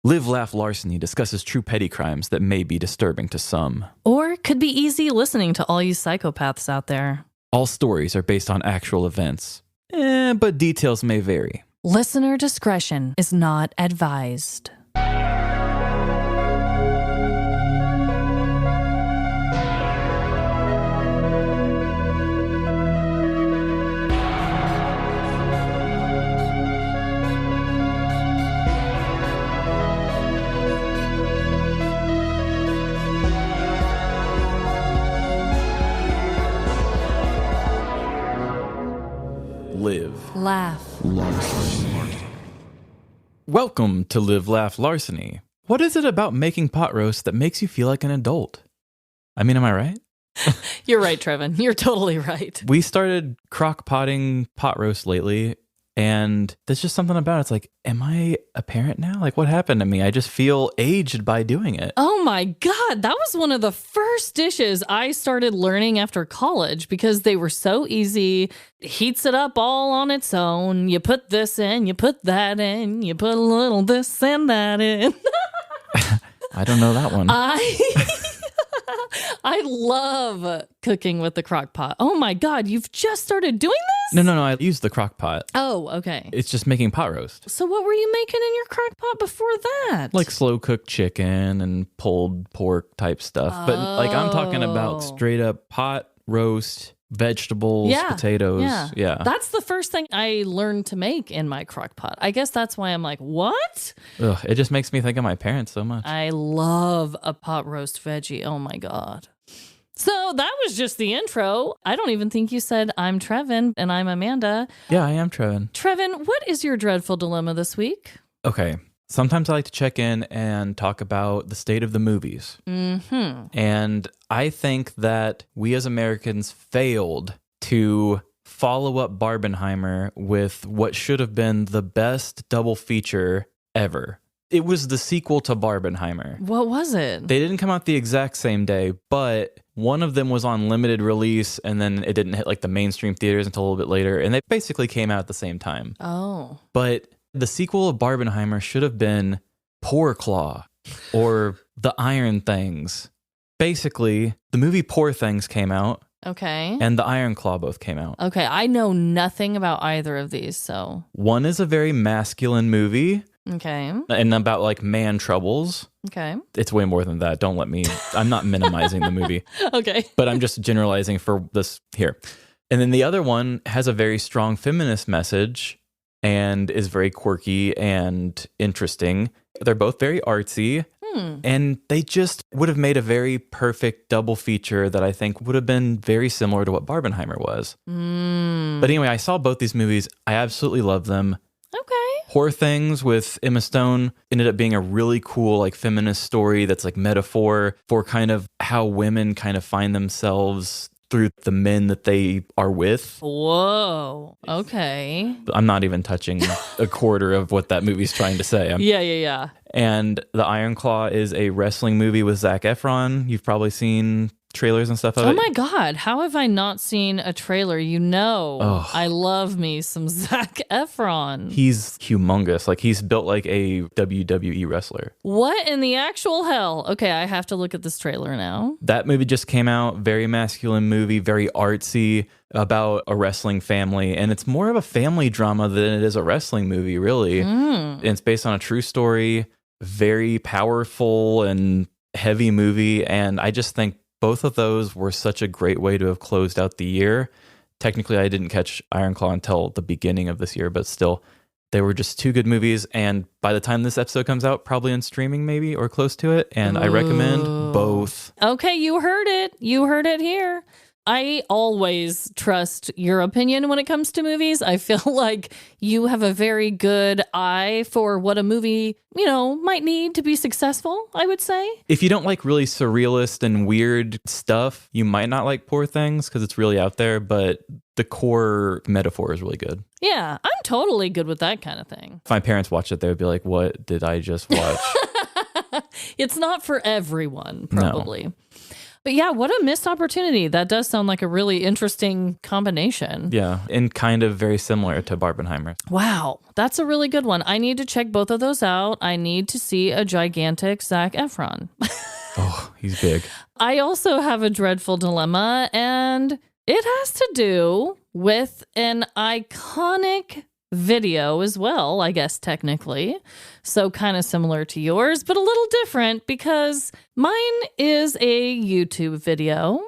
Live, Laugh, Larceny discusses true petty crimes that may be disturbing to some. Or could be easy listening to all you psychopaths out there. All stories are based on actual events, but details may vary. Listener discretion is not advised. Live, Laugh. Larceny. Welcome to Live, Laugh, Larceny. What is it about making pot roast that makes you feel like an adult? I mean, am I right? You're right, Trevin. You're totally right. We started crock potting pot roast lately, and there's just something about it. It's like, am I a parent now? Like, what happened to me? I just feel aged by doing it. Oh my God, that was one of the first dishes I started learning after college because they were so easy. It heats it up all on its own. You put this in, you put that in, you put a little this and that in. I don't know that one. I love cooking with the crock pot. Oh my God, you've just started doing this? No, I used the crock pot. Oh, okay. It's just making pot roast. So what were you making in your crock pot before that? Like slow cooked chicken and pulled pork type stuff. But like I'm talking about straight up pot roast, vegetables, potatoes. Yeah. That's the first thing I learned to make in my crock pot. I guess that's why I'm like, what? Ugh, it just makes me think of my parents so much. I love a pot roast veggie. Oh my God. So that was just the intro. I don't even think you said I'm Trevin and I'm Amanda. Yeah, I am Trevin. Trevin, what is your dreadful dilemma this week? Okay. Sometimes I like to check in and talk about the state of the movies. Mm-hmm. And I think that we as Americans failed to follow up Barbenheimer with what should have been the best double feature ever. It was the sequel to Barbenheimer. What was it? They didn't come out the exact same day, but one of them was on limited release, and then it didn't hit like the mainstream theaters until a little bit later, and they basically came out at the same time. Oh. But the sequel of Barbenheimer should have been Poor Claw or The Iron Things. Basically, the movie Poor Things came out. Okay. And The Iron Claw both came out. Okay, I know nothing about either of these, so. One is a very masculine movie. Okay. And about like man troubles. Okay. It's way more than that. Don't let me, I'm not minimizing the movie. Okay. But I'm just generalizing for this here. And then the other one has a very strong feminist message and is very quirky and interesting. They're both very artsy. And they just would have made a very perfect double feature that I think would have been very similar to what Barbenheimer was. But anyway, I saw both these movies. I absolutely love them. Okay. Poor Things with Emma Stone ended up being a really cool like feminist story that's like metaphor for kind of how women kind of find themselves through the men that they are with. Whoa. Okay. I'm not even touching a quarter of what that movie's trying to say. Yeah. And The Iron Claw is a wrestling movie with Zac Efron. You've probably seen trailers and stuff of it. Oh my God. How have I not seen a trailer? You know, I love me some Zac Efron. He's humongous. Like he's built like a WWE wrestler. What in the actual hell? Okay, I have to look at this trailer now. That movie just came out. Very masculine movie, very artsy, about a wrestling family. And it's more of a family drama than it is a wrestling movie, really. And it's based on a true story. Very powerful and heavy movie. And I just think both of those were such a great way to have closed out the year. Technically, I didn't catch Iron Claw until the beginning of this year, but still, they were just two good movies. And by the time this episode comes out, probably on streaming maybe or close to it. And I recommend both. Okay, you heard it. You heard it here. I always trust your opinion when it comes to movies. I feel like you have a very good eye for what a movie, might need to be successful, I would say. If you don't like really surrealist and weird stuff, you might not like Poor Things because it's really out there, but the core metaphor is really good. Yeah, I'm totally good with that kind of thing. If my parents watched it, they would be like, what did I just watch? It's not for everyone, probably. No. But yeah, what a missed opportunity. That does sound like a really interesting combination. Yeah, and kind of very similar to Barbenheimer. Wow, that's a really good one. I need to check both of those out. I need to see a gigantic Zac Efron. Oh, he's big. I also have a dreadful dilemma, and it has to do with an iconic video as well, I guess, technically. So kind of similar to yours, but a little different because mine is a YouTube video,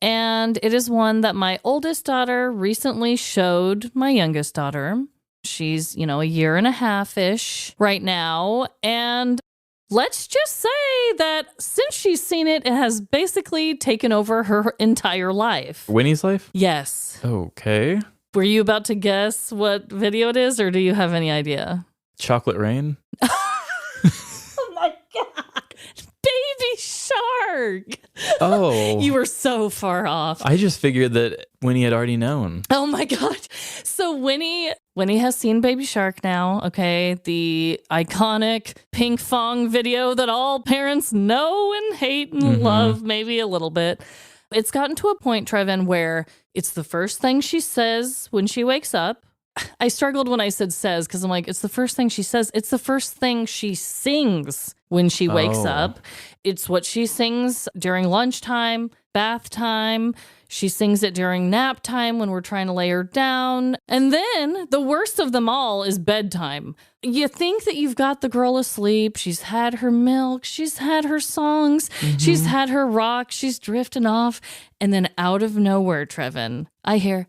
and it is one that my oldest daughter recently showed my youngest daughter. She's, a year and a half-ish right now, and let's just say that since she's seen it, it has basically taken over her entire life. Winnie's life? Yes. Okay. Were you about to guess what video it is, or do you have any idea? Chocolate Rain? Oh my God. Baby Shark. Oh. You were so far off. I just figured that Winnie had already known. Oh my God. So Winnie has seen Baby Shark now, okay? The iconic Pink Fong video that all parents know and hate and love, maybe a little bit. It's gotten to a point, Trevin, where it's the first thing she says when she wakes up. I struggled when I said says because I'm like, it's the first thing she says. It's the first thing she sings when she wakes up. It's what she sings during lunchtime, bath time. She sings it during nap time when we're trying to lay her down. And then the worst of them all is bedtime. You think that you've got the girl asleep. She's had her milk. She's had her songs. She's had her rock. She's drifting off. And then out of nowhere, Trevin, I hear,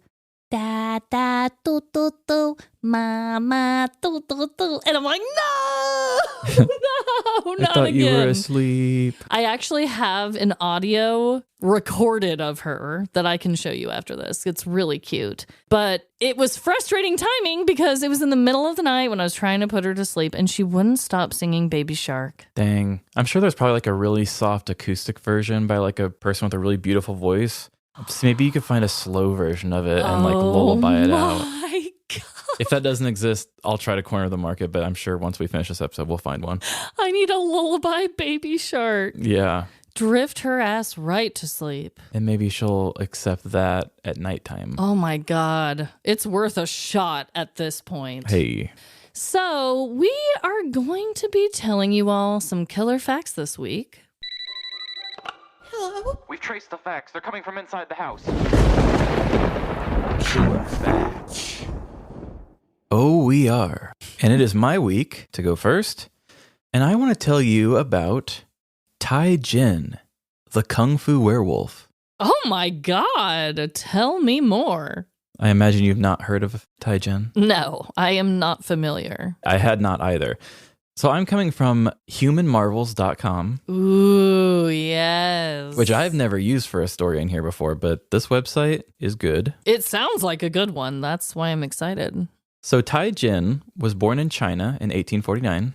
da da do do do, mama do do do, and I'm like, no, no, not I thought again. you were asleep. I actually have an audio recorded of her that I can show you after this. It's really cute, but it was frustrating timing because it was in the middle of the night when I was trying to put her to sleep, and she wouldn't stop singing Baby Shark. Dang. I'm sure there's probably like a really soft acoustic version by like a person with a really beautiful voice. So maybe you could find a slow version of it and like lullaby it out. Oh my God. If that doesn't exist, I'll try to corner the market, but I'm sure once we finish this episode, we'll find one. I need a lullaby Baby Shark. Yeah. Drift her ass right to sleep. And maybe she'll accept that at nighttime. Oh my God. It's worth a shot at this point. Hey. So we are going to be telling you all some killer facts this week. Hello? We've traced the facts. They're coming from inside the house. Killer facts. Oh, we are. And it is my week to go first. And I want to tell you about Tai Jin, the Kung-Fu Werewolf. Oh my God. Tell me more. I imagine you've not heard of Tai Jin. No, I am not familiar. I had not either. So I'm coming from humanmarvels.com. Ooh, yes. Which I've never used for a story in here before, but this website is good. It sounds like a good one. That's why I'm excited. So Tai Jin was born in China in 1849.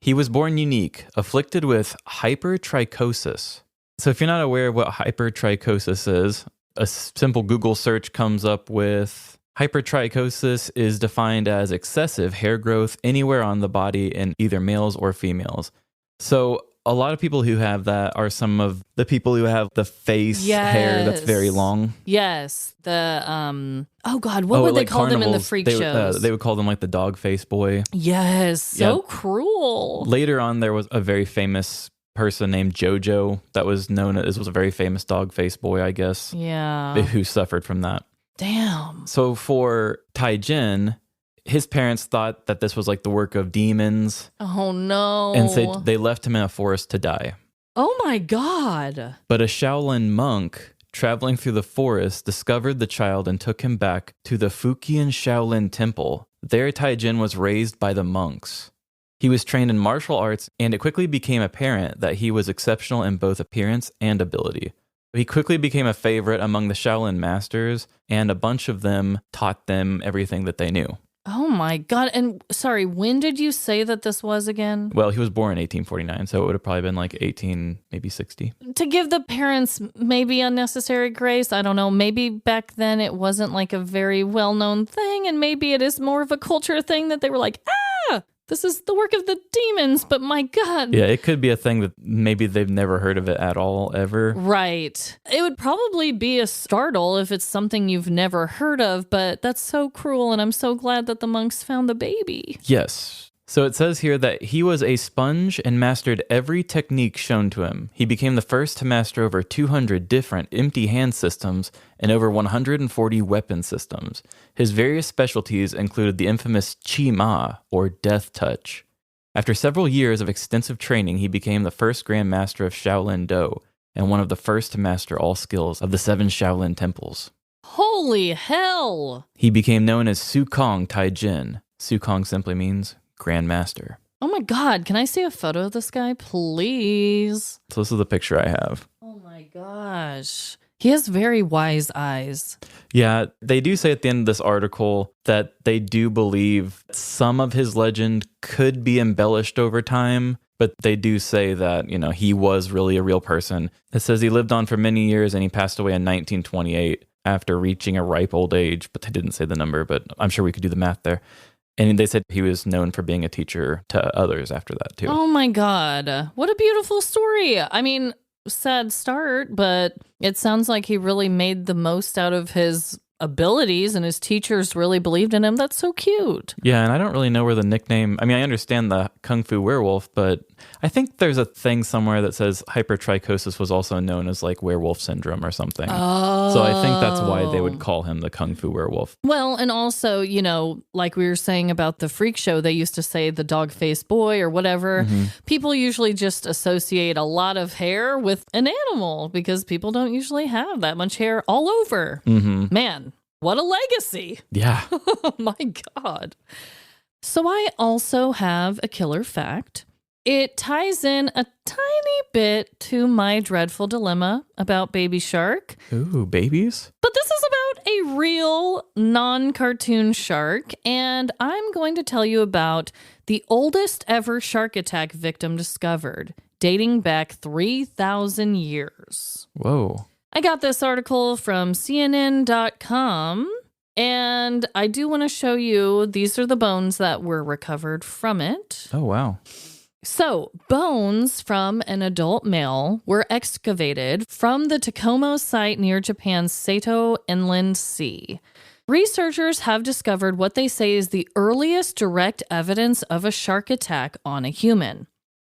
He was born unique, afflicted with hypertrichosis. So if you're not aware of what hypertrichosis is, a simple Google search comes up with hypertrichosis is defined as excessive hair growth anywhere on the body in either males or females. So a lot of people who have that are some of the people who have the face hair that's very long. Yes. Oh God, what would they call them in the freak shows? They would call them like the dog face boy. Yes, so cruel. Later on, there was a very famous person named Jojo that was known as was a very famous dog face boy, I guess. Yeah. Who suffered from that. Damn. So for Tai Jin, his parents thought that this was like the work of demons. Oh no. And so they left him in a forest to die. Oh my God. But a Shaolin monk traveling through the forest discovered the child and took him back to the Fukian Shaolin temple. There Tai Jin was raised by the monks. He was trained in martial arts, and it quickly became apparent that he was exceptional in both appearance and ability. He quickly became a favorite among the Shaolin masters, and a bunch of them taught them everything that they knew. Oh my God. And sorry, when did you say that this was again? Well, he was born in 1849, so it would have probably been like 18, maybe 60. To give the parents maybe unnecessary grace, I don't know. Maybe back then it wasn't like a very well-known thing, and maybe it is more of a culture thing that they were like, this is the work of the demons, but my God. Yeah, it could be a thing that maybe they've never heard of it at all, ever. Right. It would probably be a startle if it's something you've never heard of, but that's so cruel, and I'm so glad that the monks found the baby. Yes. So it says here that he was a sponge and mastered every technique shown to him. He became the first to master over 200 different empty hand systems and over 140 weapon systems. His various specialties included the infamous Chi Ma, or death touch. After several years of extensive training, he became the first Grand Master of Shaolin Do and one of the first to master all skills of the 7 Shaolin temples. Holy hell! He became known as Su Kong Tai Jin. Su Kong simply means Grand Master. Oh my God, can I see a photo of this guy, please? So this is the picture I have. Oh my gosh. He has very wise eyes. Yeah, they do say at the end of this article that they do believe some of his legend could be embellished over time, but they do say that, he was really a real person. It says he lived on for many years and he passed away in 1928 after reaching a ripe old age, but they didn't say the number, but I'm sure we could do the math there. And they said he was known for being a teacher to others after that, too. Oh my God. What a beautiful story. I mean, sad start, but it sounds like he really made the most out of his abilities and his teachers really believed in him. That's so cute. Yeah, and I don't really know where the nickname... I understand the Kung-Fu Werewolf, but I think there's a thing somewhere that says hypertrichosis was also known as like werewolf syndrome or something. Oh. So I think that's why they would call him the Kung-Fu Werewolf. Well, and also, like we were saying about the freak show, they used to say the dog-faced boy or whatever. Mm-hmm. People usually just associate a lot of hair with an animal because people don't usually have that much hair all over. Mm-hmm. Man, what a legacy. Yeah. Oh my God. So I also have a killer fact. It ties in a tiny bit to my dreadful dilemma about baby shark. Ooh, babies? But this is about a real non-cartoon shark, and I'm going to tell you about the oldest ever shark attack victim discovered, dating back 3,000 years. Whoa. I got this article from CNN.com, and I do want to show you, these are the bones that were recovered from it. Oh, wow. So, bones from an adult male were excavated from the Tacoma site near Japan's Sato Inland Sea. Researchers have discovered what they say is the earliest direct evidence of a shark attack on a human.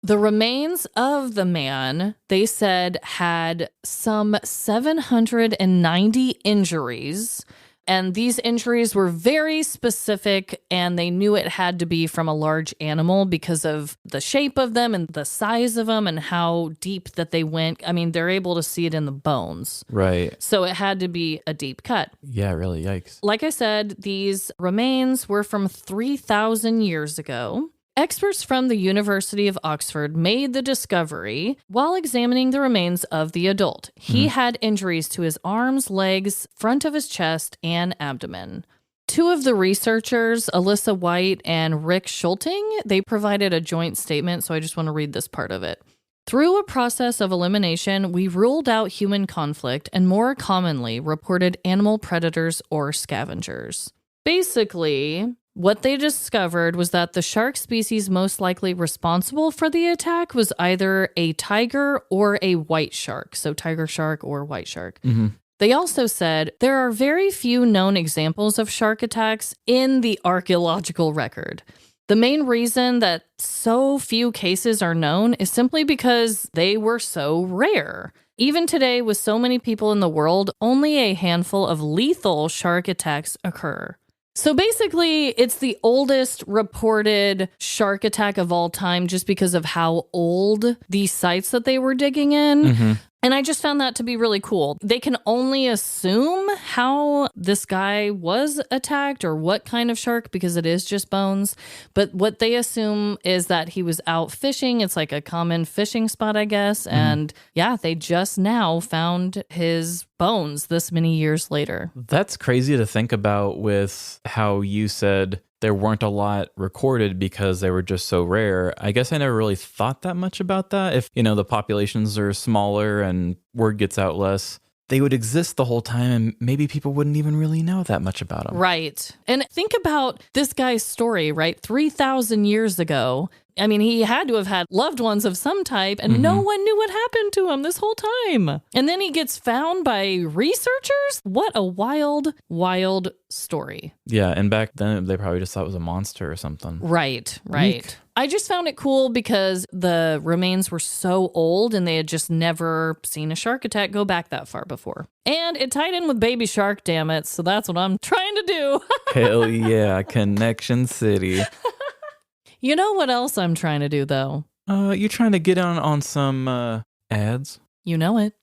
The remains of the man, they said, had some 790 injuries, and these injuries were very specific, and they knew it had to be from a large animal because of the shape of them and the size of them and how deep that they went. I mean, they're able to see it in the bones. Right. So it had to be a deep cut. Yeah, really, yikes. Like I said, these remains were from 3,000 years ago. Experts from the University of Oxford made the discovery while examining the remains of the adult. He had injuries to his arms, legs, front of his chest, and abdomen. Two of the researchers, Alyssa White and Rick Schulting, they provided a joint statement, so I just want to read this part of it. Through a process of elimination, we ruled out human conflict and more commonly reported animal predators or scavengers. Basically, what they discovered was that the shark species most likely responsible for the attack was either a tiger or a white shark. So tiger shark or white shark. Mm-hmm. They also said there are very few known examples of shark attacks in the archaeological record. The main reason that so few cases are known is simply because they were so rare. Even today, with so many people in the world, only a handful of lethal shark attacks occur. So basically, it's the oldest reported shark attack of all time just because of how old these sites that they were digging in. Mm-hmm. And I just found that to be really cool. They can only assume how this guy was attacked or what kind of shark because it is just bones. But what they assume is that he was out fishing. It's like a common fishing spot, I guess. Mm-hmm. And yeah, they just now found his bones this many years later. That's crazy to think about with how you said there weren't a lot recorded because they were just so rare. I guess I never really thought that much about that. If, the populations are smaller and word gets out less, they would exist the whole time and maybe people wouldn't even really know that much about them. Right. And think about this guy's story, right? 3,000 years ago. I mean, he had to have had loved ones of some type, and no one knew what happened to him this whole time. And then he gets found by researchers? What a wild, wild story. Yeah, and back then they probably just thought it was a monster or something. Right. Weak. I just found it cool because the remains were so old and they had just never seen a shark attack go back that far before. And it tied in with Baby Shark, damn it. So that's what I'm trying to do. Hell yeah, Connection City. You know what else I'm trying to do, though? You trying to get on some ads? You know it.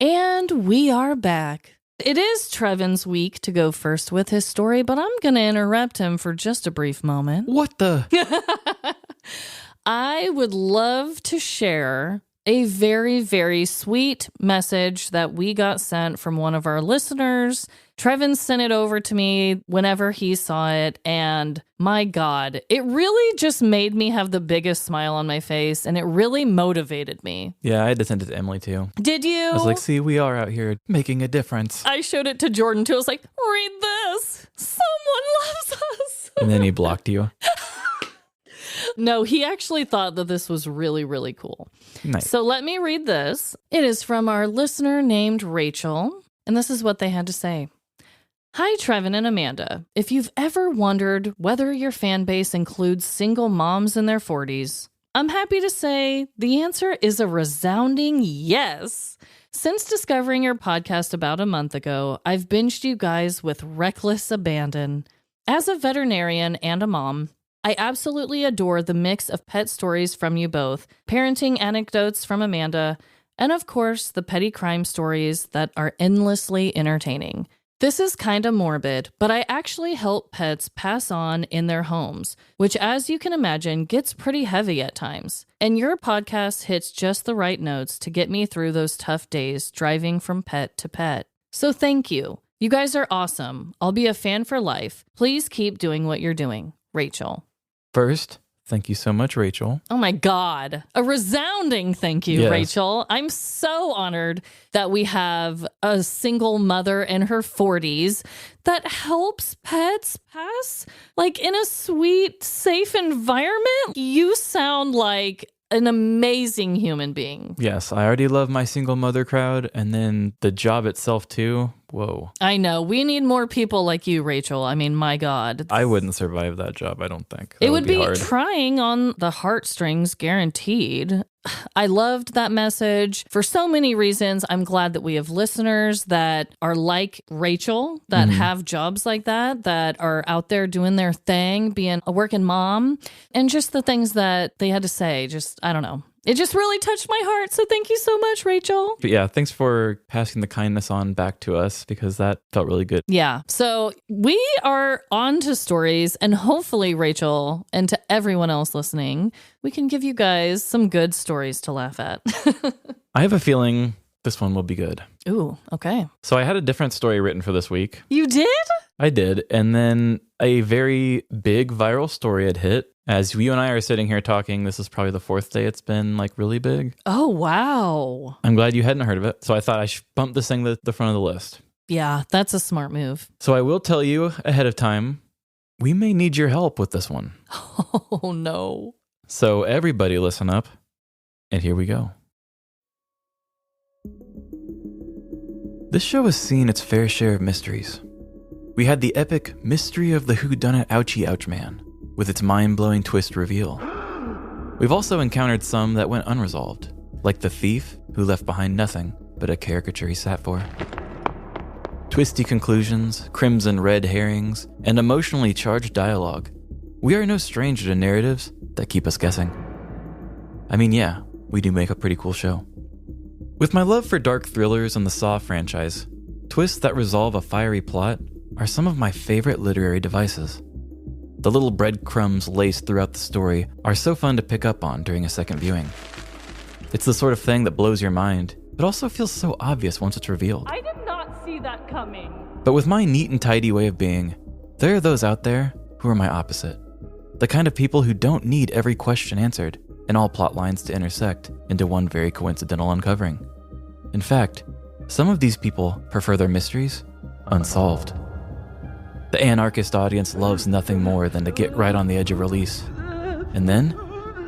And we are back. It is Trevin's week to go first with his story, but I'm going to interrupt him for just a brief moment. What the? I would love to share a very, very sweet message that we got sent from one of our listeners. Trevin sent it over to me whenever he saw it, and my God, it really just made me have the biggest smile on my face, and it really motivated me. Yeah, I had to send it to Emily too. Did you? I was like, see, we are out here making a difference. I showed it to Jordan too. I was like, read this. Someone loves us. And then he blocked you. No, he actually thought that this was really, really cool. Nice. So let me read this. It is from our listener named Rachel, and this is what they had to say. Hi, Trevin and Amanda. If you've ever wondered whether your fan base includes single moms in their 40s, I'm happy to say the answer is a resounding yes. Since discovering your podcast about a month ago, I've binged you guys with reckless abandon. As a veterinarian and a mom, I absolutely adore the mix of pet stories from you both, parenting anecdotes from Amanda, and of course, the petty crime stories that are endlessly entertaining. This is kinda morbid, but I actually help pets pass on in their homes, which, as you can imagine, gets pretty heavy at times. And your podcast hits just the right notes to get me through those tough days driving from pet to pet. So thank you. You guys are awesome. I'll be a fan for life. Please keep doing what you're doing. Rachel. First, thank you so much, Rachel. Oh my God. A resounding thank you, Yes. Rachel. I'm so honored that we have a single mother in her 40s that helps pets pass like in a sweet, safe environment. You sound like an amazing human being. Yes, I already love my single mother crowd, and then the job itself too. Whoa. I know. We need more people like you, Rachel. I mean, my God. I wouldn't survive that job, I don't think. It That would be hard. trying on the heartstrings, guaranteed. I loved that message for so many reasons. I'm glad that we have listeners that are like Rachel, that have jobs like that are out there doing their thing, being a working mom, and just the things that they had to say. Just, I don't know. It just really touched my heart. So thank you so much, Rachel. But yeah, thanks for passing the kindness on back to us because that felt really good. Yeah. So we are on to stories, and hopefully, Rachel, and to everyone else listening, we can give you guys some good stories to laugh at. I have a feeling this one will be good. Ooh, okay. So I had a different story written for this week. You did? I did. And then a very big viral story had hit. As you and I are sitting here talking, this is probably the fourth day it's been like really big. Oh, wow. I'm glad you hadn't heard of it. So I thought I should bump this thing to the front of the list. Yeah, that's a smart move. So I will tell you ahead of time, we may need your help with this one. Oh, no. So everybody listen up. And here we go. This show has seen its fair share of mysteries. We had the epic Mystery of the Whodunit Ouchie Ouch Man, with its mind-blowing twist reveal. We've also encountered some that went unresolved, like the thief who left behind nothing but a caricature he sat for. Twisty conclusions, crimson red herrings, and emotionally charged dialogue. We are no stranger to narratives that keep us guessing. I mean, yeah, we do make a pretty cool show. With my love for dark thrillers and the Saw franchise, twists that resolve a fiery plot are some of my favorite literary devices. The little breadcrumbs laced throughout the story are so fun to pick up on during a second viewing. It's the sort of thing that blows your mind, but also feels so obvious once it's revealed. I did not see that coming. But with my neat and tidy way of being, there are those out there who are my opposite. The kind of people who don't need every question answered. and all plot lines to intersect into one very coincidental uncovering. In fact, some of these people prefer their mysteries unsolved. The anarchist audience loves nothing more than to get right on the edge of release, and then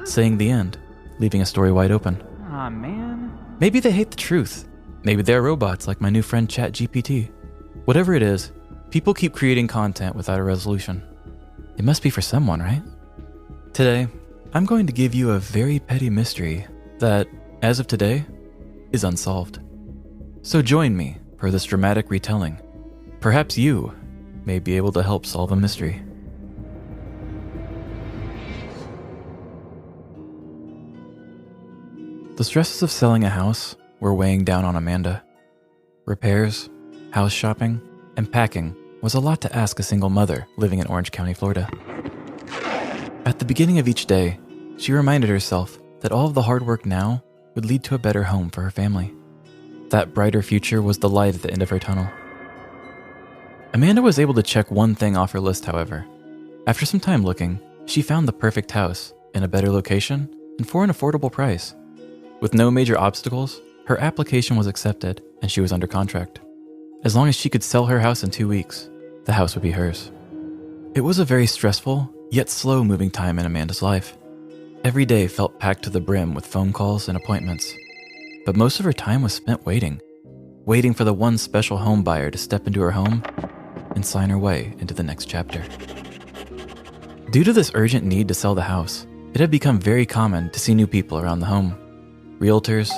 saying the end, leaving a story wide open. Aw, man. Maybe they hate the truth. Maybe they're robots like my new friend ChatGPT. Whatever it is, people keep creating content without a resolution. It must be for someone, right? Today, I'm going to give you a very petty mystery that, as of today, is unsolved. So join me for this dramatic retelling. Perhaps you may be able to help solve a mystery. The stresses of selling a house were weighing down on Amanda. Repairs, house shopping, and packing was a lot to ask a single mother living in Orange County, Florida. At the beginning of each day, she reminded herself that all of the hard work now would lead to a better home for her family. That brighter future was the light at the end of her tunnel. Amanda was able to check one thing off her list, however. After some time looking, she found the perfect house in a better location and for an affordable price. With no major obstacles, her application was accepted and she was under contract. As long as she could sell her house in 2 weeks, the house would be hers. It was a very stressful, yet slow-moving time in Amanda's life. Every day felt packed to the brim with phone calls and appointments. But most of her time was spent waiting for the one special home buyer to step into her home and sign her way into the next chapter. Due to this urgent need to sell the house, it had become very common to see new people around the home. Realtors,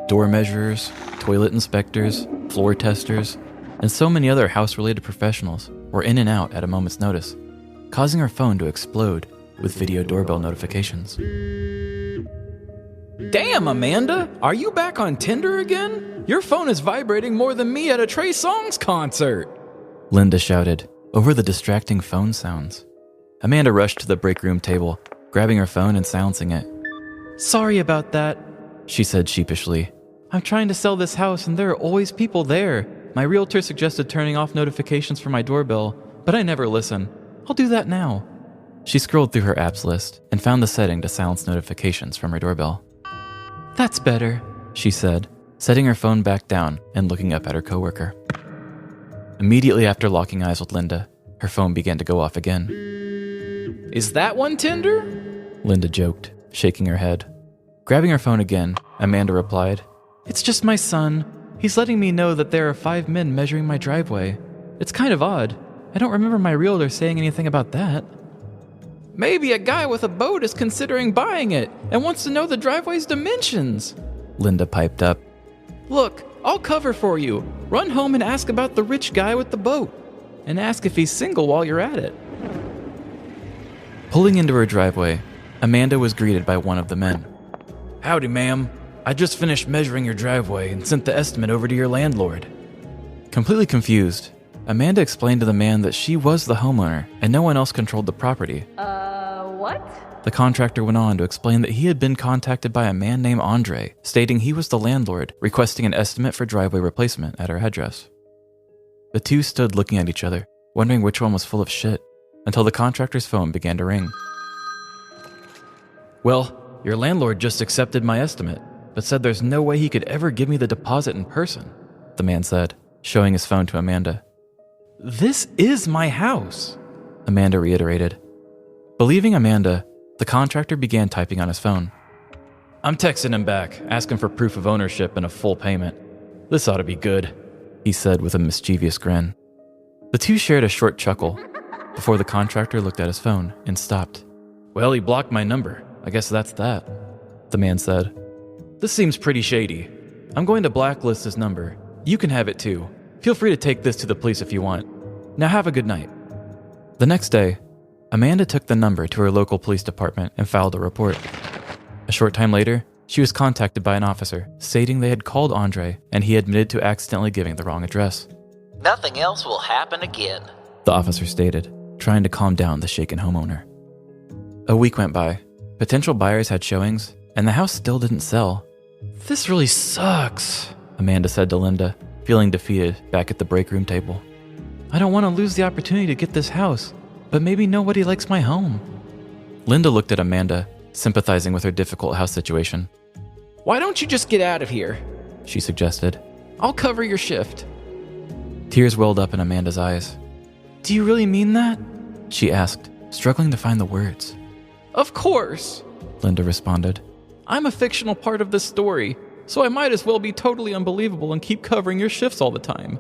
door measurers, toilet inspectors, floor testers, and so many other house-related professionals were in and out at a moment's notice, causing her phone to explode with video doorbell notifications. Damn, Amanda! Are you back on Tinder again? Your phone is vibrating more than me at a Trey Songz concert! Linda shouted over the distracting phone sounds. Amanda rushed to the break room table, grabbing her phone and silencing it. Sorry about that, she said sheepishly. I'm trying to sell this house and there are always people there. My realtor suggested turning off notifications for my doorbell, but I never listen. I'll do that now. She scrolled through her apps list and found the setting to silence notifications from her doorbell. That's better, she said, setting her phone back down and looking up at her coworker. Immediately after locking eyes with Linda, her phone began to go off again. Is that one Tinder? Linda joked, shaking her head. Grabbing her phone again, Amanda replied, It's just my son. He's letting me know that there are 5 men measuring my driveway. It's kind of odd. I don't remember my realtor saying anything about that. Maybe a guy with a boat is considering buying it and wants to know the driveway's dimensions, Linda piped up. Look, I'll cover for you. Run home and ask about the rich guy with the boat. And ask if he's single while you're at it. Pulling into her driveway, Amanda was greeted by one of the men. Howdy, ma'am. I just finished measuring your driveway and sent the estimate over to your landlord. Completely confused, Amanda explained to the man that she was the homeowner and no one else controlled the property. What? The contractor went on to explain that he had been contacted by a man named Andre, stating he was the landlord, requesting an estimate for driveway replacement at her address. The two stood looking at each other, wondering which one was full of shit, until the contractor's phone began to ring. Well, your landlord just accepted my estimate, but said there's no way he could ever give me the deposit in person, the man said, showing his phone to Amanda. This is my house, Amanda reiterated. Believing Amanda, the contractor began typing on his phone. I'm texting him back, asking for proof of ownership and a full payment. This ought to be good, he said with a mischievous grin. The two shared a short chuckle before the contractor looked at his phone and stopped. Well, he blocked my number. I guess that's that, the man said. This seems pretty shady. I'm going to blacklist his number. You can have it too. Feel free to take this to the police if you want. Now have a good night. The next day, Amanda took the number to her local police department and filed a report. A short time later, she was contacted by an officer stating they had called Andre and he admitted to accidentally giving the wrong address. Nothing else will happen again, the officer stated, trying to calm down the shaken homeowner. A week went by. Potential buyers had showings, and the house still didn't sell. This really sucks, Amanda said to Linda, feeling defeated back at the break room table. I don't want to lose the opportunity to get this house, but maybe nobody likes my home. Linda looked at Amanda, sympathizing with her difficult house situation. Why don't you just get out of here? She suggested. I'll cover your shift. Tears welled up in Amanda's eyes. Do you really mean that? She asked, struggling to find the words. Of course, Linda responded. I'm a fictional part of this story, so I might as well be totally unbelievable and keep covering your shifts all the time.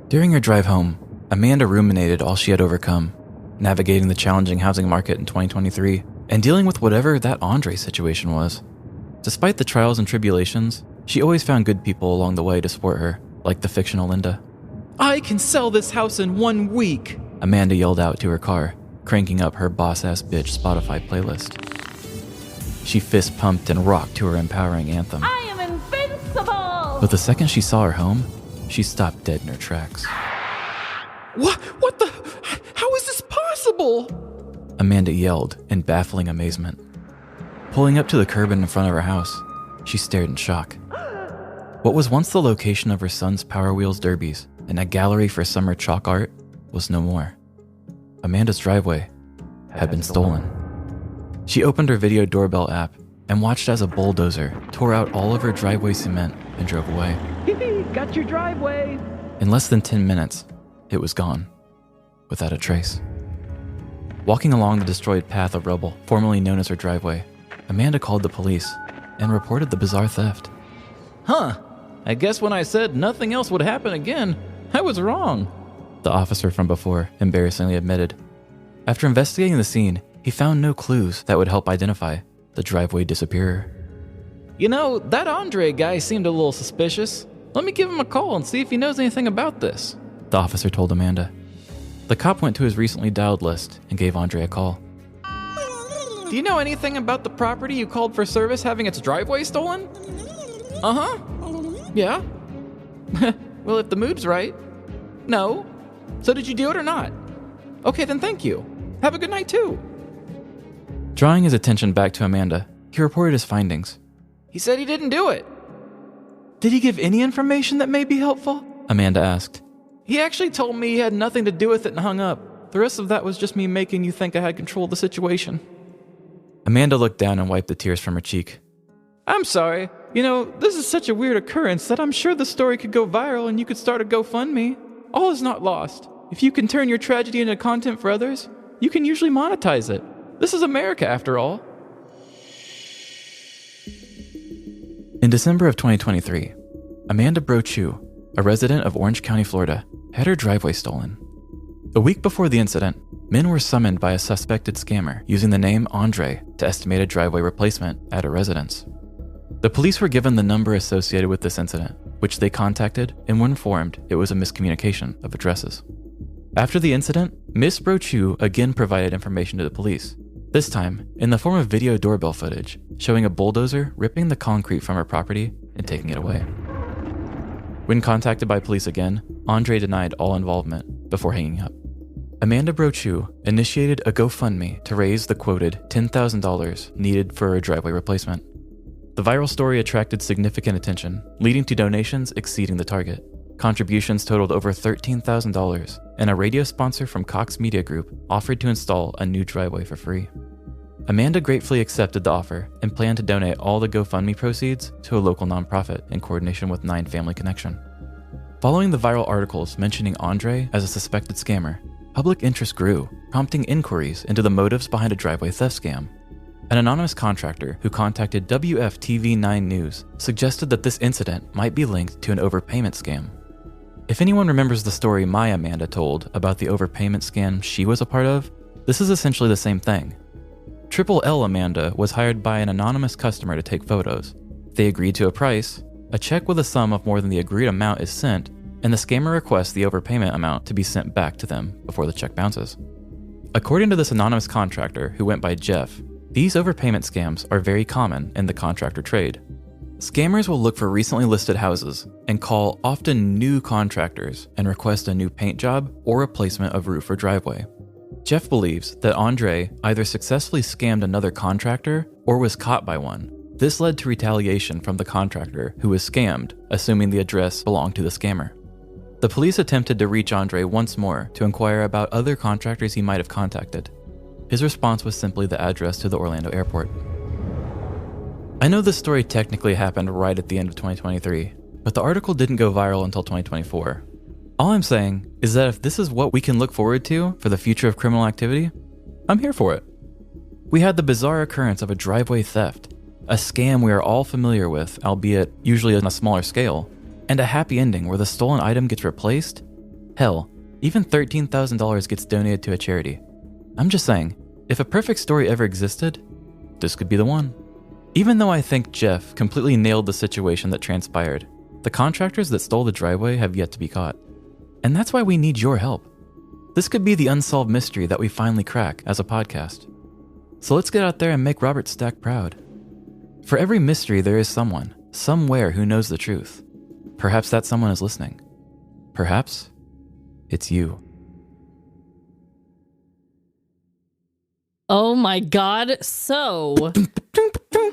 During her drive home, Amanda ruminated all she had overcome, navigating the challenging housing market in 2023 and dealing with whatever that Andre situation was. Despite the trials and tribulations, she always found good people along the way to support her, like the fictional Linda. I can sell this house in 1 week, Amanda yelled out to her car, cranking up her boss-ass bitch Spotify playlist. She fist-pumped and rocked to her empowering anthem. I am invincible! But the second she saw her home, she stopped dead in her tracks. What the? How is this possible? Amanda yelled in baffling amazement. Pulling up to the curb in front of her house, she stared in shock. What was once the location of her son's Power Wheels derbies and a gallery for summer chalk art was no more. Amanda's driveway had been stolen. She opened her video doorbell app and watched as a bulldozer tore out all of her driveway cement and drove away. Got your driveway. In less than 10 minutes, it was gone, without a trace. Walking along the destroyed path of rubble, formerly known as her driveway, Amanda called the police and reported the bizarre theft. Huh. I guess when I said nothing else would happen again, I was wrong, the officer from before embarrassingly admitted. After investigating the scene, he found no clues that would help identify the driveway disappearer. You know, that Andre guy seemed a little suspicious. Let me give him a call and see if he knows anything about this, the officer told Amanda. The cop went to his recently dialed list and gave Andre a call. Do you know anything about the property you called for service having its driveway stolen? Uh-huh. Yeah. Well, if the mood's right. No. So did you do it or not? Okay, then thank you. Have a good night too. Drawing his attention back to Amanda, he reported his findings. He said he didn't do it. Did he give any information that may be helpful? Amanda asked. He actually told me he had nothing to do with it and hung up. The rest of that was just me making you think I had control of the situation. Amanda looked down and wiped the tears from her cheek. I'm sorry. You know, this is such a weird occurrence that I'm sure the story could go viral and you could start a GoFundMe. All is not lost. If you can turn your tragedy into content for others, you can usually monetize it. This is America, after all. In December of 2023, Amanda Brochu, a resident of Orange County, Florida, had her driveway stolen. A week before the incident, men were summoned by a suspected scammer using the name Andre to estimate a driveway replacement at a residence. The police were given the number associated with this incident, which they contacted and were informed it was a miscommunication of addresses. After the incident, Miss Brochu again provided information to the police, this time in the form of video doorbell footage showing a bulldozer ripping the concrete from her property and taking it away. When contacted by police again, Andre denied all involvement before hanging up. Amanda Brochu initiated a GoFundMe to raise the quoted $10,000 needed for a driveway replacement. The viral story attracted significant attention, leading to donations exceeding the target. Contributions totaled over $13,000, and a radio sponsor from Cox Media Group offered to install a new driveway for free. Amanda gratefully accepted the offer and planned to donate all the GoFundMe proceeds to a local nonprofit in coordination with 9 Family Connection. Following the viral articles mentioning Andre as a suspected scammer, public interest grew, prompting inquiries into the motives behind a driveway theft scam. An anonymous contractor who contacted WFTV9 News suggested that this incident might be linked to an overpayment scam. If anyone remembers the story my Amanda told about the overpayment scam she was a part of, this is essentially the same thing. Triple L Amanda was hired by an anonymous customer to take photos. They agreed to a price, a check with a sum of more than the agreed amount is sent, and the scammer requests the overpayment amount to be sent back to them before the check bounces. According to this anonymous contractor who went by Jeff, these overpayment scams are very common in the contractor trade. Scammers will look for recently listed houses and call often new contractors and request a new paint job or replacement of roof or driveway. Jeff believes that Andre either successfully scammed another contractor or was caught by one. This led to retaliation from the contractor who was scammed, assuming the address belonged to the scammer. The police attempted to reach Andre once more to inquire about other contractors he might have contacted. His response was simply the address to the Orlando airport. I know this story technically happened right at the end of 2023, but the article didn't go viral until 2024. All I'm saying is that if this is what we can look forward to for the future of criminal activity, I'm here for it. We had the bizarre occurrence of a driveway theft, a scam we are all familiar with, albeit usually on a smaller scale, and a happy ending where the stolen item gets replaced. Hell, even $13,000 gets donated to a charity. I'm just saying, if a perfect story ever existed, this could be the one. Even though I think Jeff completely nailed the situation that transpired, the contractors that stole the driveway have yet to be caught. And that's why we need your help. This could be the unsolved mystery that we finally crack as a podcast. So let's get out there and make Robert Stack proud. For every mystery, there is someone, somewhere who knows the truth. Perhaps that someone is listening. Perhaps it's you. Oh my God. So,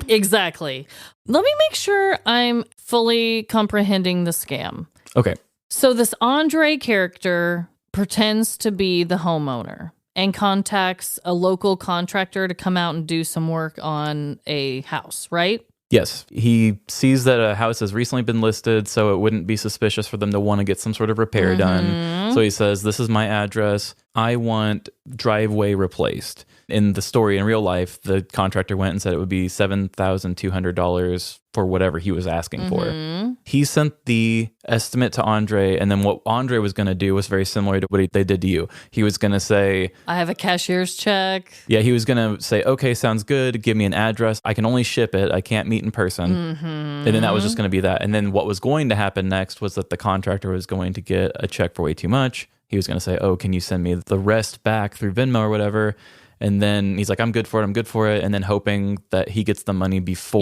exactly. Let me make sure I'm fully comprehending the scam. Okay. So this Andre character pretends to be the homeowner and contacts a local contractor to come out and do some work on a house, right? Yes, he sees that a house has recently been listed, so it wouldn't be suspicious for them to want to get some sort of repair done. So he says, this is my address. I want driveway replaced. In the story, in real life, the contractor went and said it would be $7,200 for whatever he was asking for. He sent the estimate to Andre, and then what Andre was going to do was very similar to what they did to you. He was going to say, I have a cashier's check. Yeah, he was going to say, okay, sounds good. Give me an address. I can only ship it. I can't meet in person. And then that was just going to be that. And then what was going to happen next was that the contractor was going to get a check for way too much. He was going to say, oh, can you send me the rest back through Venmo or whatever? And then he's like, I'm good for it. And then hoping that he gets the money before.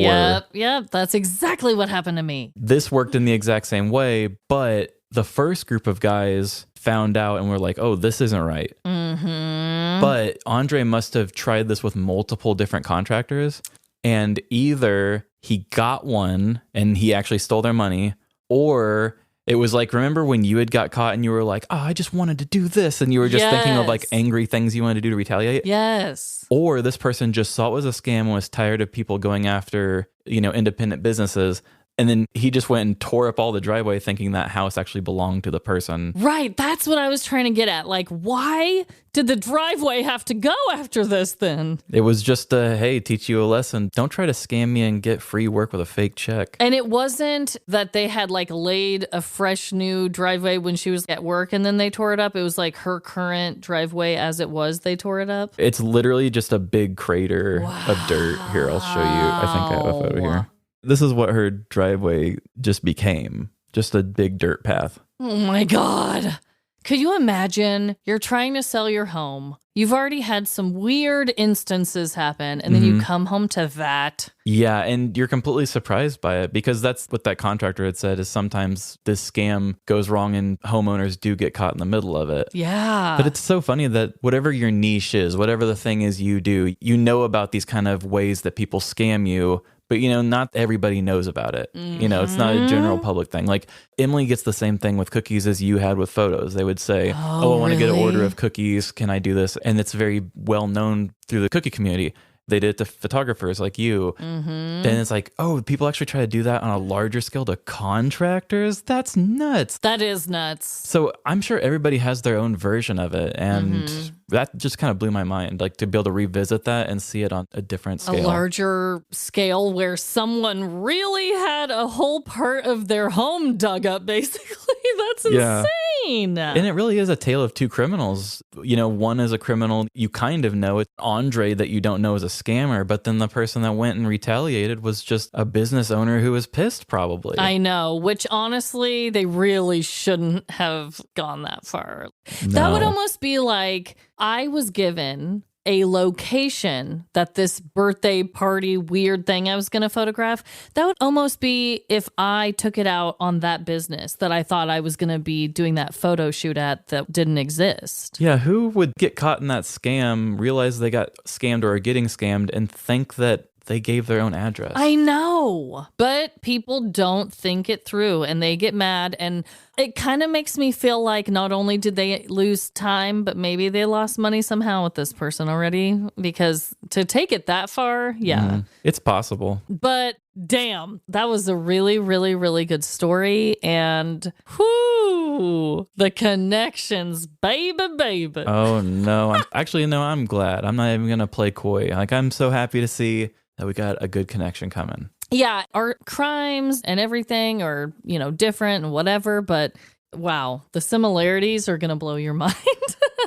Yep. That's exactly what happened to me. This worked in the exact same way, but the first group of guys found out and were like, oh, this isn't right. But Andre must have tried this with multiple different contractors, and either he got one and he actually stole their money, or it was like, remember when you had got caught and you were like, oh, I just wanted to do this. And you were just thinking of like angry things you wanted to do to retaliate. Yes. Or this person just saw it was a scam and was tired of people going after, independent businesses. And then he just went and tore up all the driveway thinking that house actually belonged to the person. Right. That's what I was trying to get at. Like, why did the driveway have to go after this then? It was just hey, teach you a lesson. Don't try to scam me and get free work with a fake check. And it wasn't that they had like laid a fresh new driveway when she was at work and then they tore it up. It was like her current driveway as it was, they tore it up. It's literally just a big crater of dirt. Here, I'll show you. I think I have a photo here. This is what her driveway just became. Just a big dirt path. Oh my God. Could you imagine you're trying to sell your home? You've already had some weird instances happen, and then you come home to that. Yeah, and you're completely surprised by it because that's what that contractor had said is sometimes this scam goes wrong and homeowners do get caught in the middle of it. Yeah. But it's so funny that whatever your niche is, whatever the thing is you do, you know about these kind of ways that people scam you. But, not everybody knows about it. It's not a general public thing. Like, Emily gets the same thing with cookies as you had with photos. They would say, I want to get an order of cookies. Can I do this? And it's very well known through the cookie community. They did it to photographers like you. Then it's like, oh, people actually try to do that on a larger scale to contractors? That's nuts. That is nuts. So I'm sure everybody has their own version of it. And that just kind of blew my mind, like to be able to revisit that and see it on a different scale. A larger scale where someone really had a whole part of their home dug up, basically. That's insane. And it really is a tale of two criminals. One is a criminal you kind of know. It's Andre that you don't know is a scammer, but then the person that went and retaliated was just a business owner who was pissed, probably. I know, which honestly, they really shouldn't have gone that far. No. That would almost be like I was given a location that this birthday party weird thing I was going to photograph. That would almost be if I took it out on that business that I thought I was going to be doing that photo shoot at that didn't exist. Yeah, who would get caught in that scam, realize they got scammed or are getting scammed, and think that they gave their own address. I know, but people don't think it through and they get mad. And it kind of makes me feel like not only did they lose time, but maybe they lost money somehow with this person already, because to take it that far, yeah. It's possible. But damn, that was a really, really, really good story. And whoo, the connections, baby. Oh, no. I'm glad. I'm not even going to play coy. Like, I'm so happy to see that we got a good connection coming. Yeah, our crimes and everything are, different and whatever, but wow, the similarities are going to blow your mind.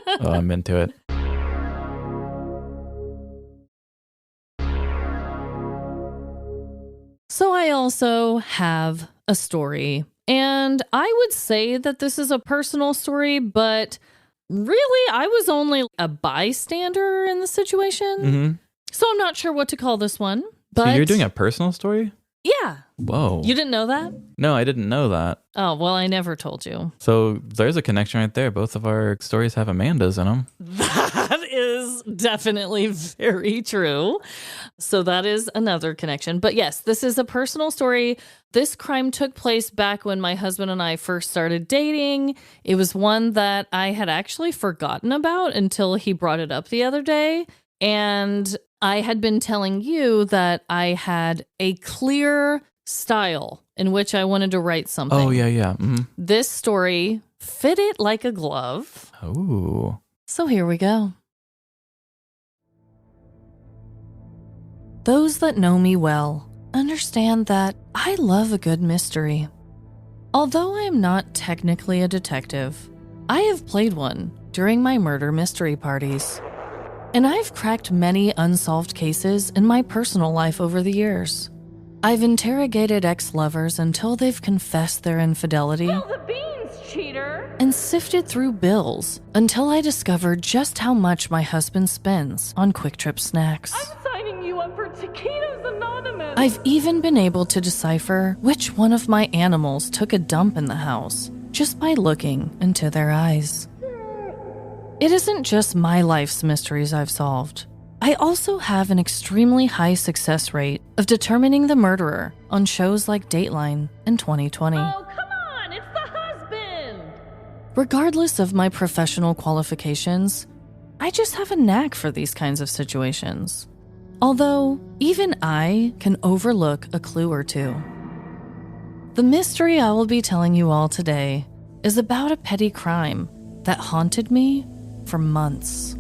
Oh, I'm into it. So I also have a story, and I would say that this is a personal story, but really I was only a bystander in the situation. Mm-hmm. So I'm not sure what to call this one. But So you're doing a personal story? Yeah. Whoa. You didn't know that? No, I didn't know that. Oh, well, I never told you. So there's a connection right there. Both of our stories have Amandas in them. That is definitely very true. So that is another connection. But yes, this is a personal story. This crime took place back when my husband and I first started dating. It was one that I had actually forgotten about until he brought it up the other day. And I had been telling you that I had a clear style in which I wanted to write something. Oh, yeah. Mm-hmm. This story fit it like a glove. Oh. So here we go. Those that know me well understand that I love a good mystery. Although I am not technically a detective, I have played one during my murder mystery parties. And I've cracked many unsolved cases in my personal life over the years. I've interrogated ex-lovers until they've confessed their infidelity. Spill the beans, cheater! And sifted through bills until I discovered just how much my husband spends on Quick Trip snacks. I'm signing you up for Taquitos Anonymous! I've even been able to decipher which one of my animals took a dump in the house just by looking into their eyes. It isn't just my life's mysteries I've solved. I also have an extremely high success rate of determining the murderer on shows like Dateline and 2020. Oh, come on! It's the husband! Regardless of my professional qualifications, I just have a knack for these kinds of situations. Although, even I can overlook a clue or two. The mystery I will be telling you all today is about a petty crime that haunted me for months.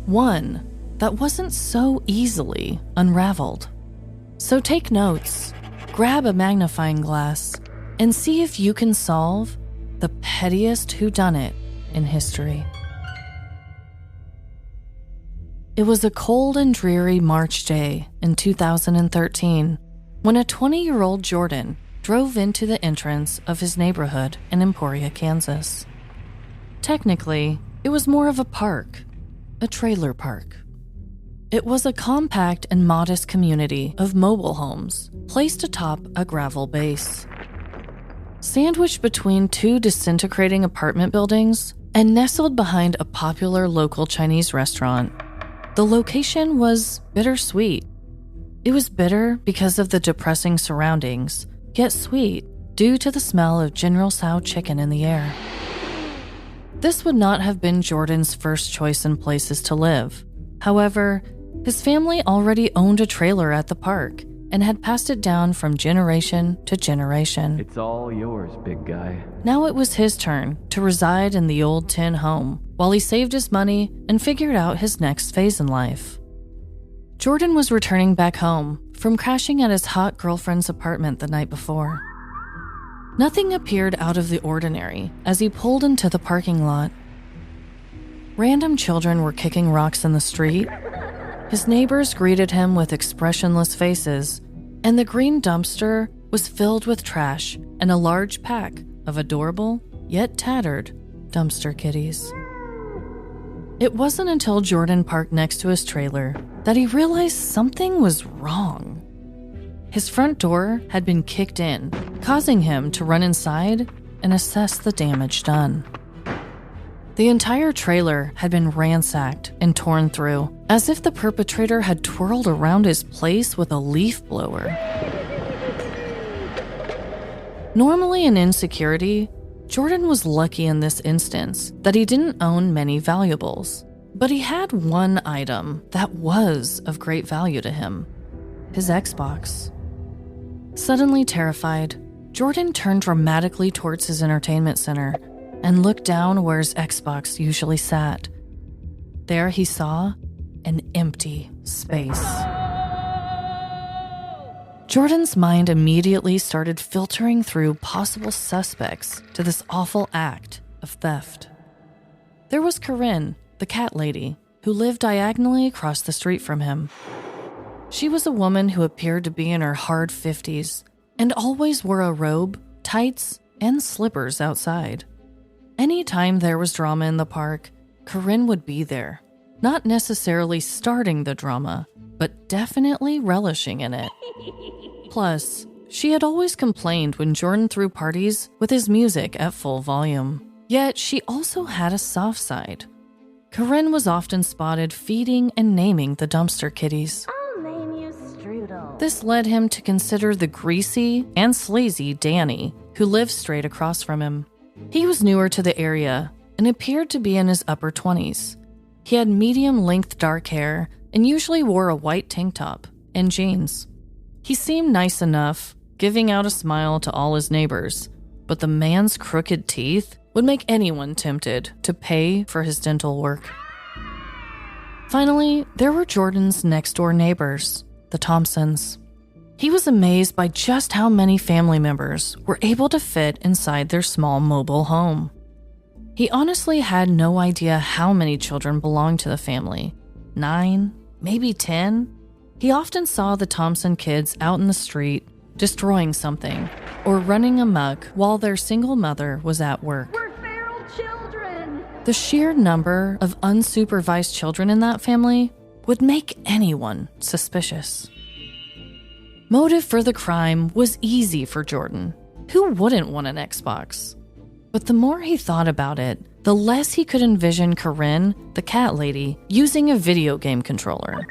One that wasn't so easily unraveled. So take notes, grab a magnifying glass, and see if you can solve the pettiest whodunit in history. It was a cold and dreary March day in 2013 when a 20-year-old Jordan drove into the entrance of his neighborhood in Emporia, Kansas. Technically, it was more of a park, a trailer park. It was a compact and modest community of mobile homes placed atop a gravel base. Sandwiched between two disintegrating apartment buildings and nestled behind a popular local Chinese restaurant, the location was bittersweet. It was bitter because of the depressing surroundings, yet sweet due to the smell of General Tso chicken in the air. This would not have been Jordan's first choice in places to live. However, his family already owned a trailer at the park and had passed it down from generation to generation. It's all yours, big guy. Now it was his turn to reside in the old tin home while he saved his money and figured out his next phase in life. Jordan was returning back home from crashing at his hot girlfriend's apartment the night before. Nothing appeared out of the ordinary as he pulled into the parking lot. Random children were kicking rocks in the street. His neighbors greeted him with expressionless faces, and the green dumpster was filled with trash and a large pack of adorable, yet tattered, dumpster kitties. It wasn't until Jordan parked next to his trailer that he realized something was wrong. His front door had been kicked in, causing him to run inside and assess the damage done. The entire trailer had been ransacked and torn through, as if the perpetrator had twirled around his place with a leaf blower. Normally an insecurity, Jordan was lucky in this instance that he didn't own many valuables. But he had one item that was of great value to him: his Xbox. Suddenly terrified, Jordan turned dramatically towards his entertainment center and looked down where his Xbox usually sat. There he saw an empty space. Jordan's mind immediately started filtering through possible suspects to this awful act of theft. There was Corinne, the cat lady, who lived diagonally across the street from him. She was a woman who appeared to be in her hard 50s and always wore a robe, tights, and slippers outside. Anytime there was drama in the park, Corinne would be there, not necessarily starting the drama, but definitely relishing in it. Plus, she had always complained when Jordan threw parties with his music at full volume. Yet she also had a soft side. Corinne was often spotted feeding and naming the dumpster kitties. I'll name you Strudel. This led him to consider the greasy and sleazy Danny, who lived straight across from him. He was newer to the area and appeared to be in his upper 20s. He had medium-length dark hair and usually wore a white tank top and jeans. He seemed nice enough, giving out a smile to all his neighbors, but the man's crooked teeth would make anyone tempted to pay for his dental work. Finally, there were Jordan's next-door neighbors, the Thompsons. He was amazed by just how many family members were able to fit inside their small mobile home. He honestly had no idea how many children belonged to the family. 9, maybe 10. He often saw the Thompson kids out in the street, destroying something, or running amok while their single mother was at work. We're feral children. The sheer number of unsupervised children in that family would make anyone suspicious. Motive for the crime was easy for Jordan. Who wouldn't want an Xbox? But the more he thought about it, the less he could envision Corinne, the cat lady, using a video game controller.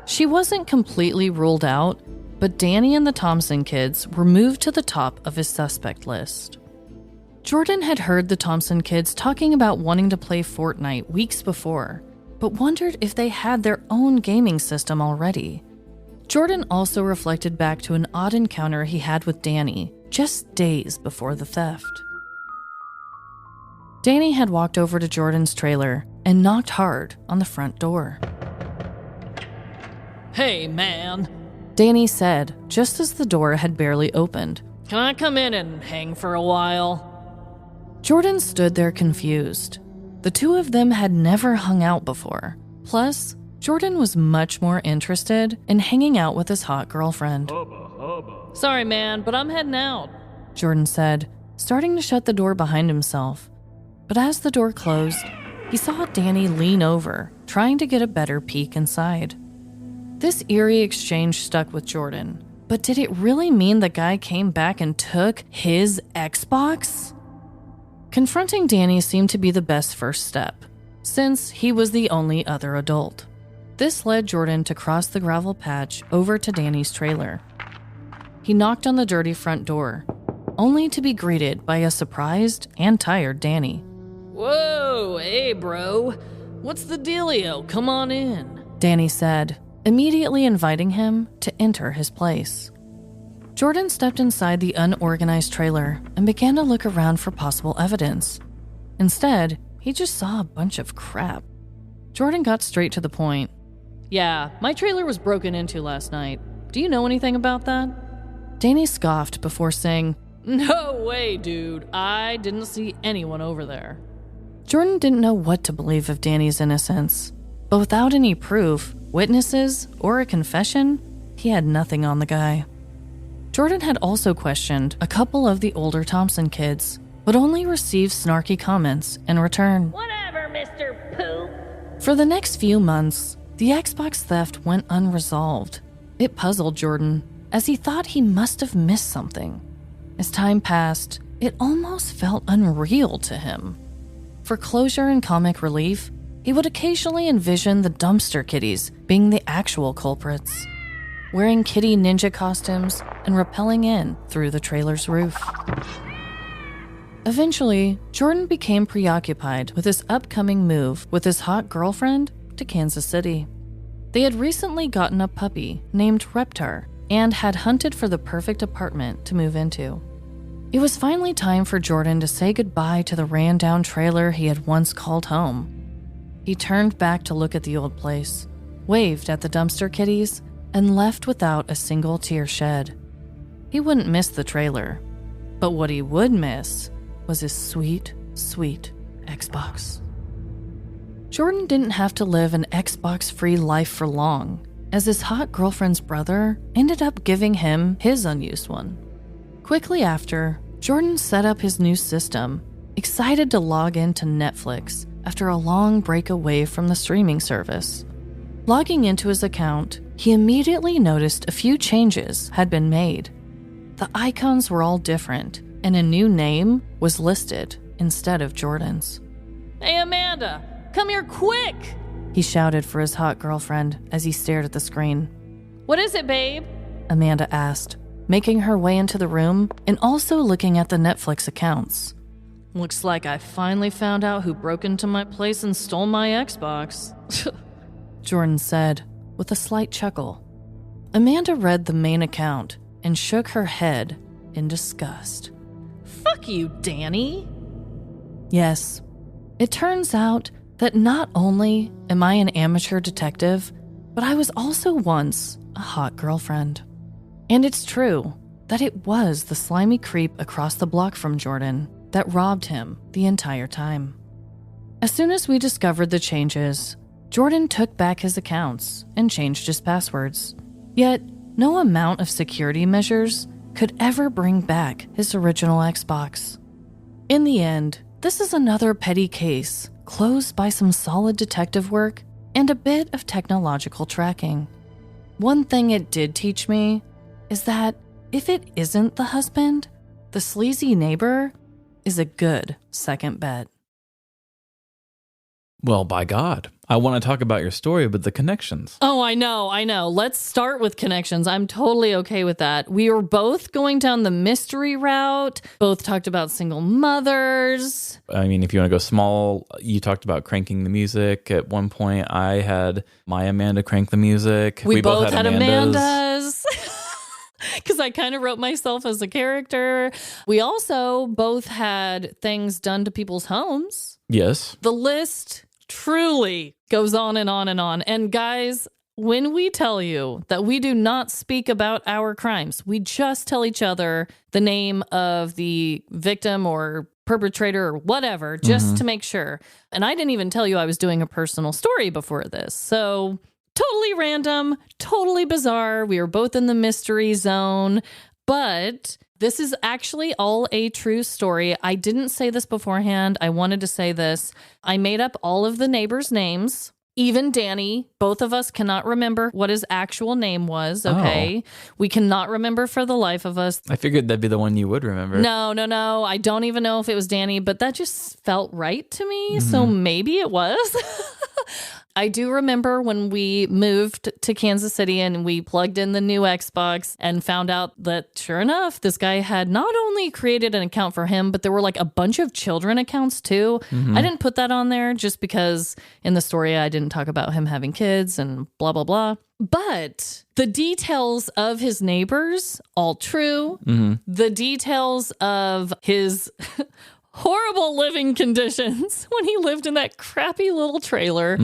She wasn't completely ruled out, but Danny and the Thompson kids were moved to the top of his suspect list. Jordan had heard the Thompson kids talking about wanting to play Fortnite weeks before, but wondered if they had their own gaming system already. Jordan also reflected back to an odd encounter he had with Danny just days before the theft. Danny had walked over to Jordan's trailer and knocked hard on the front door. Hey, man. Danny said, just as the door had barely opened. Can I come in and hang for a while? Jordan stood there confused. The two of them had never hung out before. Plus, Jordan was much more interested in hanging out with his hot girlfriend. Sorry, man, but I'm heading out. Jordan said, starting to shut the door behind himself. But as the door closed, he saw Danny lean over, trying to get a better peek inside. This eerie exchange stuck with Jordan. But did it really mean the guy came back and took his Xbox? Confronting Danny seemed to be the best first step, since he was the only other adult. This led Jordan to cross the gravel patch over to Danny's trailer. He knocked on the dirty front door, only to be greeted by a surprised and tired Danny. Whoa, hey, bro. What's the dealio? Come on in. Danny said, immediately inviting him to enter his place. Jordan stepped inside the unorganized trailer and began to look around for possible evidence. Instead, he just saw a bunch of crap. Jordan got straight to the point. Yeah, my trailer was broken into last night. Do you know anything about that? Danny scoffed before saying, No way, dude. I didn't see anyone over there. Jordan didn't know what to believe of Danny's innocence, but without any proof, witnesses, or a confession, he had nothing on the guy. Jordan had also questioned a couple of the older Thompson kids, but only received snarky comments in return. Whatever, Mr. Poop. For the next few months, the Xbox theft went unresolved. It puzzled Jordan, as he thought he must have missed something. As time passed, it almost felt unreal to him. For closure and comic relief, he would occasionally envision the dumpster kitties being the actual culprits, wearing kitty ninja costumes and rappelling in through the trailer's roof. Eventually, Jordan became preoccupied with his upcoming move with his hot girlfriend to Kansas City. They had recently gotten a puppy named Reptar and had hunted for the perfect apartment to move into. It was finally time for Jordan to say goodbye to the ran-down trailer he had once called home. He turned back to look at the old place, waved at the dumpster kitties, and left without a single tear shed. He wouldn't miss the trailer, but what he would miss was his sweet, sweet Xbox. Jordan didn't have to live an Xbox-free life for long, as his hot girlfriend's brother ended up giving him his unused one. Quickly after, Jordan set up his new system, excited to log into Netflix after a long break away from the streaming service. Logging into his account, he immediately noticed a few changes had been made. The icons were all different, and a new name was listed instead of Jordan's. Hey, Amanda, come here quick! He shouted for his hot girlfriend as he stared at the screen. What is it, babe? Amanda asked, making her way into the room and also looking at the Netflix accounts. Looks like I finally found out who broke into my place and stole my Xbox. Jordan said, with a slight chuckle. Amanda read the main account and shook her head in disgust. Fuck you, Danny. Yes, it turns out that not only am I an amateur detective, but I was also once a hot girlfriend. And it's true that it was the slimy creep across the block from Jordan that robbed him the entire time. As soon as we discovered the changes, Jordan took back his accounts and changed his passwords. Yet, no amount of security measures could ever bring back his original Xbox. In the end, this is another petty case closed by some solid detective work and a bit of technological tracking. One thing it did teach me is that if it isn't the husband, the sleazy neighbor is a good second bet. Well, by God, I want to talk about your story, but the connections. Oh, I know. Let's start with connections. I'm totally okay with that. We were both going down the mystery route, both talked about single mothers. I mean, if you want to go small, you talked about cranking the music. At one point, I had my Amanda crank the music. We both had Amanda's. Because I kind of wrote myself as a character. We also both had things done to people's homes. Yes. The list truly goes on and on and on. And guys, when we tell you that we do not speak about our crimes, we just tell each other the name of the victim or perpetrator or whatever, just to make sure. And I didn't even tell you I was doing a personal story before this. So totally random, totally bizarre. We were both in the mystery zone, but this is actually all a true story. I didn't say this beforehand. I wanted to say this. I made up all of the neighbors' names, even Danny. Both of us cannot remember what his actual name was, okay? We cannot remember for the life of us. I figured that'd be the one you would remember. No. I don't even know if it was Danny, but that just felt right to me, so maybe it was. I do remember when we moved to Kansas City and we plugged in the new Xbox and found out that, sure enough, this guy had not only created an account for him, but there were like a bunch of children accounts too. I didn't put that on there just because in the story I didn't talk about him having kids and blah, blah, blah. But the details of his neighbors, all true. The details of his horrible living conditions when he lived in that crappy little trailer,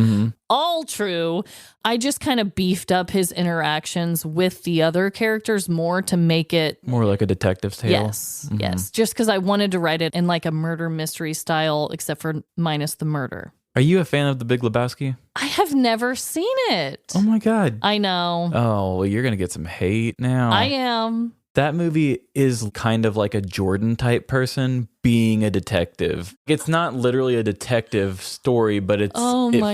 all true. I just kind of beefed up his interactions with the other characters more to make it more like a detective's tale. Yes, just because I wanted to write it in like a murder mystery style, except for minus the murder. Are you a fan of The Big Lebowski? I have never seen it. Oh my God. I know. Oh, well, you're going to get some hate now. I am. That movie is kind of like a Jordan type person being a detective. It's not literally a detective story, but it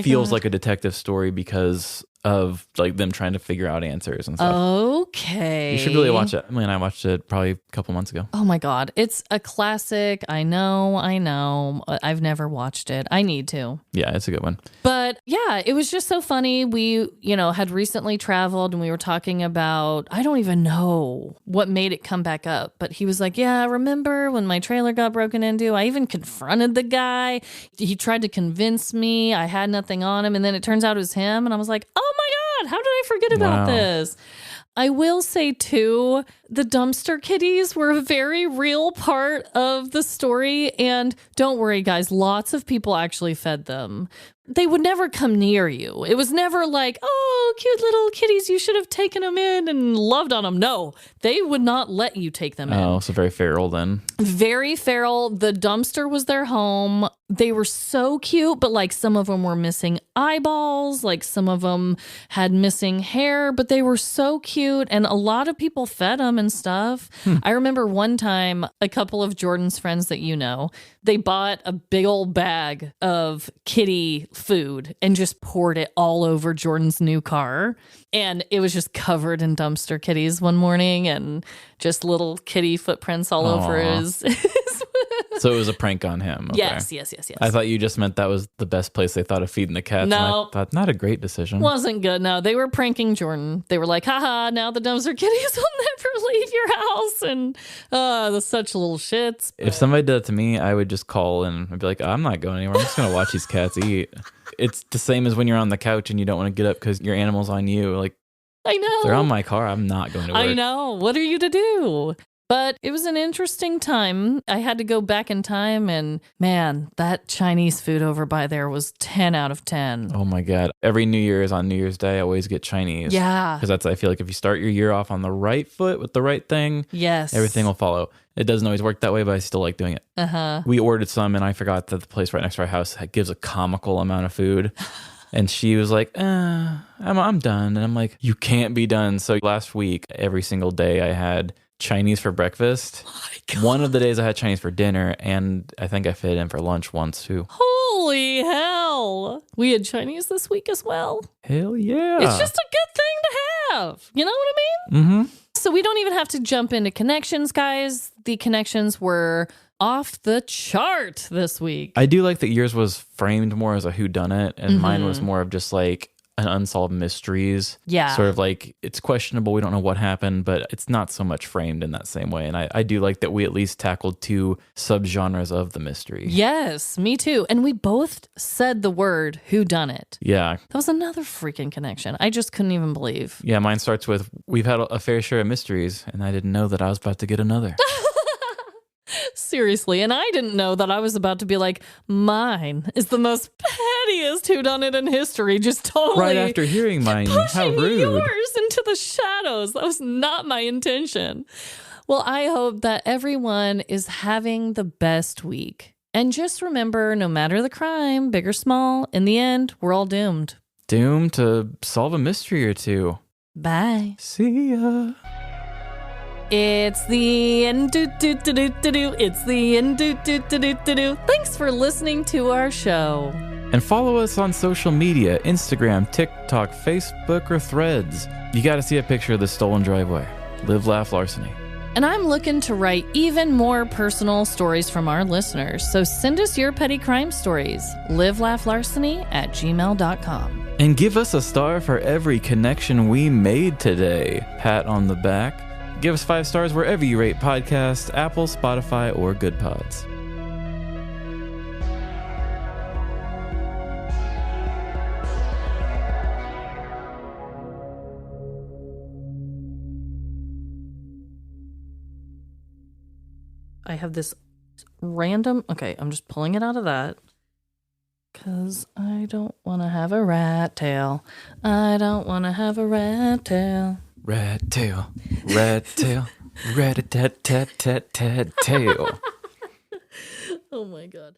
feels like a detective story because of like them trying to figure out answers and stuff. Okay. You should really watch it. Emily and I watched it probably a couple months ago. Oh my God. It's a classic. I know. I've never watched it. I need to. Yeah, it's a good one. But yeah, it was just so funny. We, had recently traveled and we were talking about, I don't even know what made it come back up, but he was like, yeah, remember when my trailer got broken into? I even confronted the guy. He tried to convince me I had nothing on him. And then it turns out it was him. And I was like, oh my God, how did I forget about this? I will say, too, the dumpster kitties were a very real part of the story. And don't worry, guys, lots of people actually fed them. They would never come near you. It was never like, oh, cute little kitties, you should have taken them in and loved on them. No, they would not let you take them in. Oh, so very feral then. Very feral. The dumpster was their home. They were so cute, but like some of them were missing eyeballs, like some of them had missing hair, but they were so cute. And a lot of people fed them and stuff. I remember one time a couple of Jordan's friends that they bought a big old bag of kitty food and just poured it all over Jordan's new car. And it was just covered in dumpster kitties one morning and just little kitty footprints all over his So it was a prank on him. Okay. Yes. I thought you just meant that was the best place they thought of feeding the cats. No. And I thought, not a great decision. Wasn't good. No, they were pranking Jordan. They were like, haha, now the dumpster kitties will never leave your house. And they're such little shits. If somebody did that to me, I would just call and I'd be like, I'm not going anywhere. I'm just going to watch these cats eat. It's the same as when you're on the couch and you don't want to get up because your animal's on you. Like, I know. they're on my car. I'm not going to work. I know. What are you to do? But it was an interesting time. I had to go back in time and man, that Chinese food over by there was 10 out of 10. Oh my God. Every New Year's on New Year's Day, I always get Chinese. Yeah. Because I feel like if you start your year off on the right foot with the right thing, yes, everything will follow. It doesn't always work that way, but I still like doing it. Uh-huh. We ordered some and I forgot that the place right next to our house gives a comical amount of food. And she was like, I'm done. And I'm like, you can't be done. So last week, every single day I had Chinese for breakfast. Oh my God. One of the days I had Chinese for dinner, and I think I fit in for lunch once too. Holy hell. We had Chinese this week as well. Hell yeah. It's just a good thing to have. You know what I mean? Mm-hmm. So we don't even have to jump into connections, guys. The connections were off the chart this week. I do like that yours was framed more as a whodunit, and mine was more of just like an unsolved mysteries. Yeah. Sort of like it's questionable. We don't know what happened, but it's not so much framed in that same way. And I do like that we at least tackled two subgenres of the mystery. Yes, me too. And we both said the word whodunit. Yeah. That was another freaking connection. I just couldn't even believe. Yeah, mine starts with, we've had a fair share of mysteries, and I didn't know that I was about to get another. Seriously. And I didn't know that I was about to be like, mine is the most pettiest whodunit in history. Just totally Right after hearing mine, how pushing rude. yours into the shadows. That was not my intention. Well, I hope that everyone is having the best week. And just remember, no matter the crime, big or small, in the end, we're all doomed. Doomed to solve a mystery or two. Bye. See ya. It's the end. It's the end. Thanks for listening to our show. And follow us on social media, Instagram, TikTok, Facebook, or Threads. You got to see a picture of the stolen driveway. Live, laugh, larceny. And I'm looking to write even more personal stories from our listeners. So send us your petty crime stories. livelaughlarceny@gmail.com. And give us a star for every connection we made today. Pat on the back. Give us 5 stars wherever you rate podcasts, Apple, Spotify, or Good Pods. I have this random... Okay, I'm just pulling it out of that. Because I don't want to have a rat tail. I don't want to have a rat tail. Rat tail, rat-a-tat-tat-tat-tat tail. Oh my God.